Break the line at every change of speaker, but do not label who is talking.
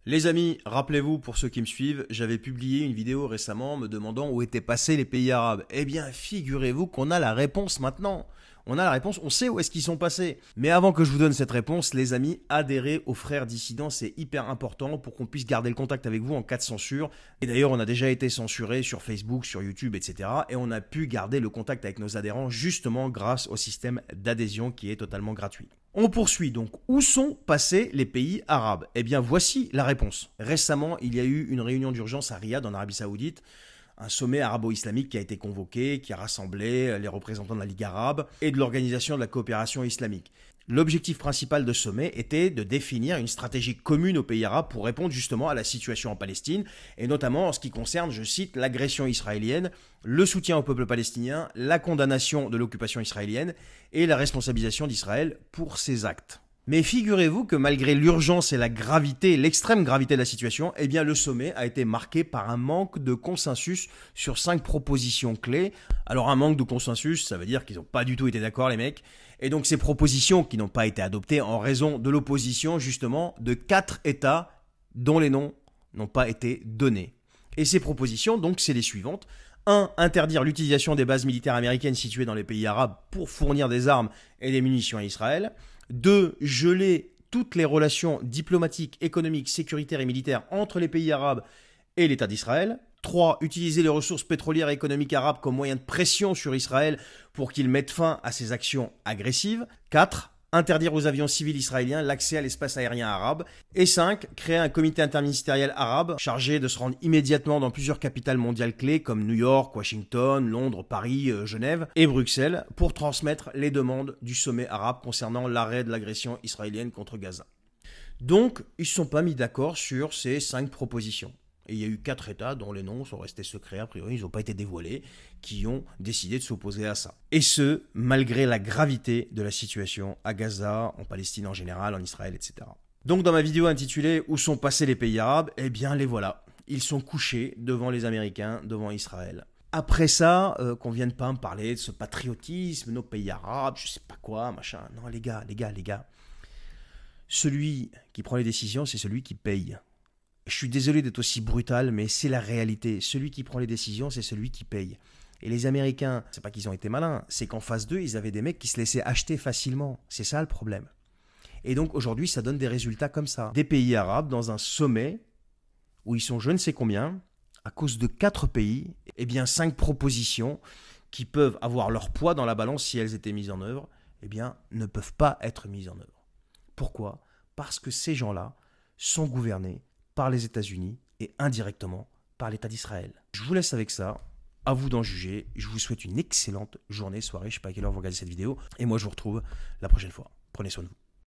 Les amis, rappelez-vous, pour ceux qui me suivent, j'avais publié une vidéo récemment me demandant où étaient passés les pays arabes. Eh bien, figurez-vous qu'on a la réponse maintenant. On a la réponse, on sait où est-ce qu'ils sont passés. Mais avant que je vous donne cette réponse, les amis, adhérez aux frères dissidents, c'est hyper important pour qu'on puisse garder le contact avec vous en cas de censure. Et d'ailleurs, on a déjà été censuré sur Facebook, sur YouTube, etc. Et on a pu garder le contact avec nos adhérents justement grâce au système d'adhésion qui est totalement gratuit. On poursuit donc. Où sont passés les pays arabes? Eh bien, voici la réponse. Récemment, il y a eu une réunion d'urgence à Riyad, en Arabie Saoudite, un sommet arabo-islamique qui a été convoqué, qui a rassemblé les représentants de la Ligue arabe et de l'Organisation de la coopération islamique. L'objectif principal de ce sommet était de définir une stratégie commune aux pays arabes pour répondre justement à la situation en Palestine, et notamment en ce qui concerne, je cite, l'agression israélienne, le soutien au peuple palestinien, la condamnation de l'occupation israélienne et la responsabilisation d'Israël pour ses actes. Mais figurez-vous que malgré l'urgence et la gravité, l'extrême gravité de la situation, eh bien le sommet a été marqué par un manque de consensus sur 5 propositions clés. Alors un manque de consensus, ça veut dire qu'ils n'ont pas du tout été d'accord les mecs. Et donc ces propositions qui n'ont pas été adoptées en raison de l'opposition justement de 4 États dont les noms n'ont pas été donnés. Et ces propositions, donc, c'est les suivantes. 1. Interdire l'utilisation des bases militaires américaines situées dans les pays arabes pour fournir des armes et des munitions à Israël. 2. Geler toutes les relations diplomatiques, économiques, sécuritaires et militaires entre les pays arabes et l'État d'Israël. 3. Utiliser les ressources pétrolières et économiques arabes comme moyen de pression sur Israël pour qu'il mette fin à ses actions agressives. 4. Interdire aux avions civils israéliens l'accès à l'espace aérien arabe. Et 5. Créer un comité interministériel arabe chargé de se rendre immédiatement dans plusieurs capitales mondiales clés comme New York, Washington, Londres, Paris, Genève et Bruxelles pour transmettre les demandes du sommet arabe concernant l'arrêt de l'agression israélienne contre Gaza. Donc, ils ne se sont pas mis d'accord sur ces 5 propositions. Et il y a eu 4 États dont les noms sont restés secrets, a priori ils n'ont pas été dévoilés, qui ont décidé de s'opposer à ça. Et ce, malgré la gravité de la situation à Gaza, en Palestine en général, en Israël, etc. Donc dans ma vidéo intitulée « Où sont passés les pays arabes ?», eh bien les voilà. Ils sont couchés devant les Américains, devant Israël. Après ça, qu'on vienne pas me parler de ce patriotisme, nos pays arabes, je sais pas quoi, machin. Non les gars. Celui qui prend les décisions, c'est celui qui paye. Je suis désolé d'être aussi brutal, mais c'est la réalité. Celui qui prend les décisions, c'est celui qui paye. Et les Américains, c'est pas qu'ils ont été malins, c'est qu'en face d'eux, ils avaient des mecs qui se laissaient acheter facilement. C'est ça le problème. Et donc aujourd'hui, ça donne des résultats comme ça. Des pays arabes dans un sommet où ils sont je ne sais combien, à cause de 4 pays, eh bien 5 propositions qui peuvent avoir leur poids dans la balance si elles étaient mises en œuvre, eh bien ne peuvent pas être mises en œuvre. Pourquoi ? Parce que ces gens-là sont gouvernés par les États-Unis et indirectement par l'État d'Israël. Je vous laisse avec ça, à vous d'en juger. Je vous souhaite une excellente journée, soirée, je ne sais pas à quelle heure vous regardez cette vidéo. Et moi je vous retrouve la prochaine fois. Prenez soin de vous.